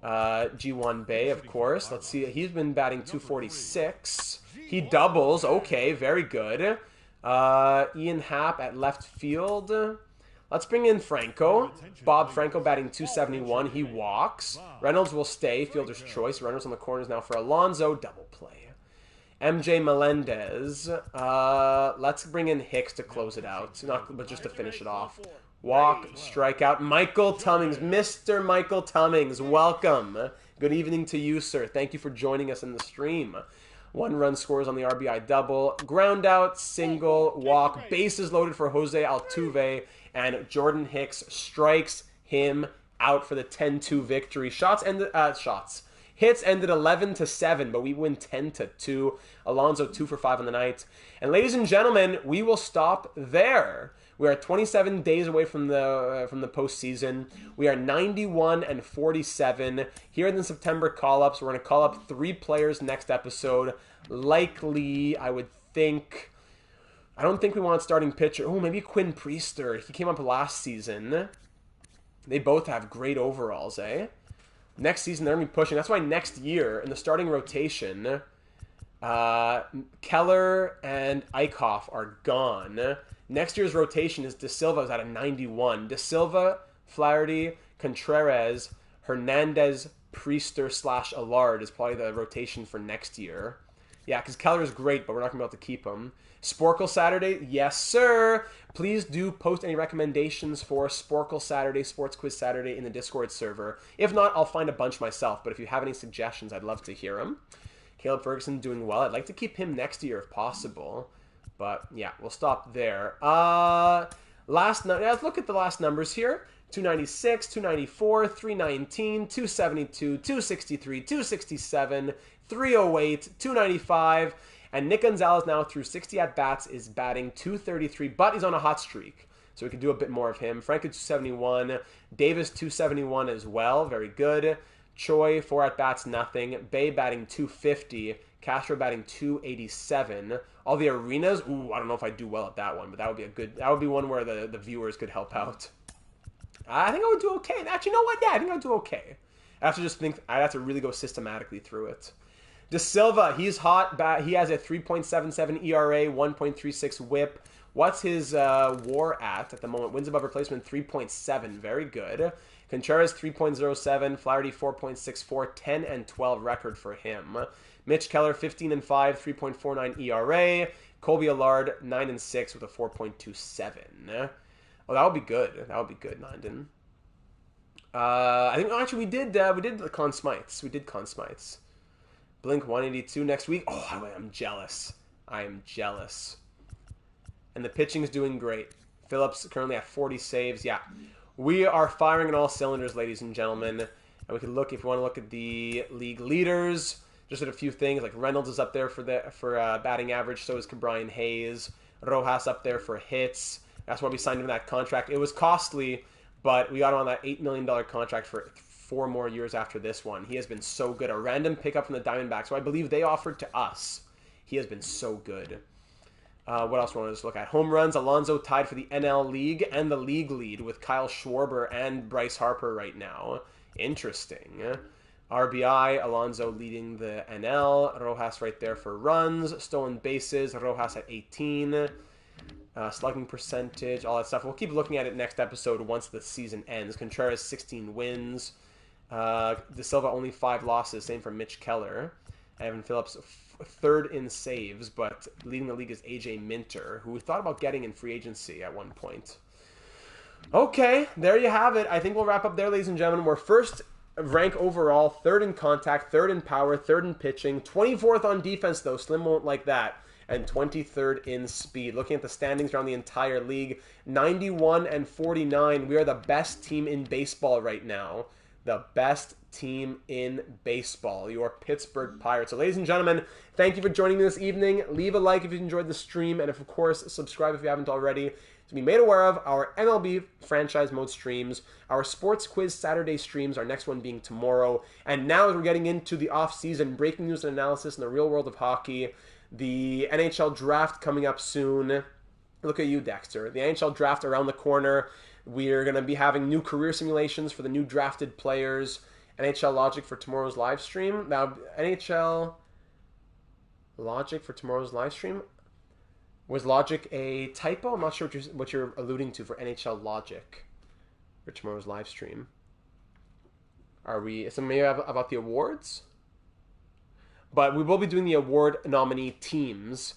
G1 Bay, of course. Let's see. He's been batting 246. He doubles. Okay, very good. Ian Happ at left field. Let's bring in Franco. Bob Franco batting 271. He walks. Reynolds will stay. Fielder's choice. Reynolds on the corners now for Alonso. Double play. MJ Melendez. Let's bring in Hicks to close it out. But just to finish it off. Walk, strikeout. Michael Tummings. Mr. Michael Tummings, welcome. Good evening to you, sir. Thank you for joining us in the stream. 1 run scores on the RBI double. Ground out, single, walk. Bases loaded for Jose Altuve. And Jordan Hicks strikes him out for the 10-2 victory. Hits ended 11-7, but we win 10-2. Alonso 2 for 5 on the night. And ladies and gentlemen, we will stop there. We are 27 days away from the postseason. We are 91-47. Here in the September call-ups, we're going to call up 3 players next episode. Likely, I would think. I don't think we want starting pitcher. Oh, maybe Quinn Priester. He came up last season. They both have great overalls, eh? Next season, they're going to be pushing. That's why next year, in the starting rotation, Keller and Eichhoff are gone. Next year's rotation is De Silva is at a 91. De Silva, Flaherty, Contreras, Hernandez, Priester / Allard is probably the rotation for next year. Yeah, because Keller is great, but we're not going to be able to keep him. Sporkle Saturday, yes, sir. Please do post any recommendations for Sporkle Saturday, Sports Quiz Saturday in the Discord server. If not, I'll find a bunch myself, but if you have any suggestions, I'd love to hear them. Caleb Ferguson doing well. I'd like to keep him next year if possible. But, yeah, we'll stop there. Let's look at the last numbers here. 296, 294, 319, 272, 263, 267, 308, 295. And Nick Gonzalez now through 60 at-bats is batting 233, but he's on a hot streak. So we can do a bit more of him. Franco 271, Davis 271 as well. Very good. Choi, 4 at-bats, nothing. Bay batting 250. Castro batting 287. All the arenas, ooh, I don't know if I do well at that one, but that would be one where the viewers could help out. I think I would do okay. Actually, you know what? Yeah, I think I would do okay. I'd have to really go systematically through it. De Silva, he's hot. He has a 3.77 ERA, 1.36 whip. What's his WAR at the moment? Wins above replacement, 3.7. Very good. Contreras, 3.07. Flaherty, 4.64. 10-12 record for him. Mitch Keller, 15-5, 3.49 ERA. Colby Allard, 9-6 with a 4.27. Oh, that would be good. That would be good, Landon. I think actually we did the Conn Smythes. We did Conn Smythes. Blink 182 next week. Oh, I'm jealous. I am jealous. And the pitching's doing great. Phillips currently at 40 saves. Yeah, we are firing on all cylinders, ladies and gentlemen. And we can look, if you want to look at the league leaders, just at a few things. Like Reynolds is up there for batting average. So is Cabrian Hayes. Rojas up there for hits. That's why we signed him that contract. It was costly, but we got him on that $8 million contract for 4 more years after this one. He has been so good. A random pickup from the Diamondbacks, who I believe they offered to us. He has been so good. What else do we want to look at? Home runs. Alonso tied for the NL League and the league lead with Kyle Schwarber and Bryce Harper right now. Interesting. RBI, Alonso leading the NL. Rojas right there for runs. Stolen bases, Rojas at 18. Slugging percentage, all that stuff. We'll keep looking at it next episode once the season ends. Contreras, 16 wins. De Silva, only 5 losses. Same for Mitch Keller. Evan Phillips, third in saves, but leading the league is AJ Minter, who we thought about getting in free agency at one point. Okay, there you have it. I think we'll wrap up there, ladies and gentlemen. We're first rank overall, third in contact, third in power, third in pitching, 24th on defense, though. Slim won't like that. And 23rd in speed. Looking at the standings around the entire league, 91-49. We are the best team in baseball right now. The best team in baseball. Your Pittsburgh Pirates. So, ladies and gentlemen, thank you for joining me this evening. Leave a like if you enjoyed the stream. And, of course, subscribe if you haven't already to be made aware of our MLB franchise mode streams, our sports quiz Saturday streams, our next one being tomorrow. And now as we're getting into the off-season, breaking news and analysis in the real world of hockey, the NHL draft coming up soon. Look at you, Dexter. The NHL draft around the corner. We're going to be having new career simulations for the new drafted players. NHL Logic for tomorrow's live stream. Now, NHL Logic for tomorrow's live stream? Was Logic a typo? I'm not sure what you're alluding to for NHL Logic for tomorrow's live stream. Are we... Something maybe about the awards? But we will be doing the award nominee teams.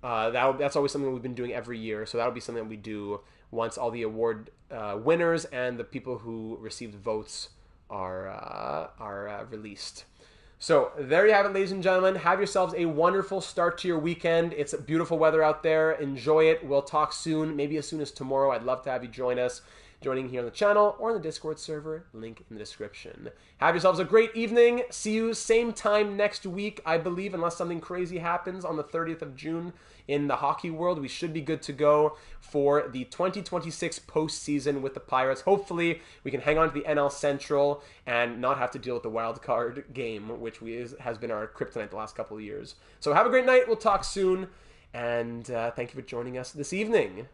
That's always something we've been doing every year. So that'll be something that we do once all the award winners and the people who received votes are released. So there you have it, ladies and gentlemen. Have yourselves a wonderful start to your weekend. It's beautiful weather out there. Enjoy it. We'll talk soon, maybe as soon as tomorrow. I'd love to have you joining here on the channel or on the Discord server. Link in the description. Have yourselves a great evening. See you same time next week, I believe, unless something crazy happens on the 30th of June in the hockey world. We should be good to go for the 2026 postseason with the Pirates. Hopefully, we can hang on to the NL Central and not have to deal with the wild card game, which has been our kryptonite the last couple of years. So have a great night. We'll talk soon. And thank you for joining us this evening.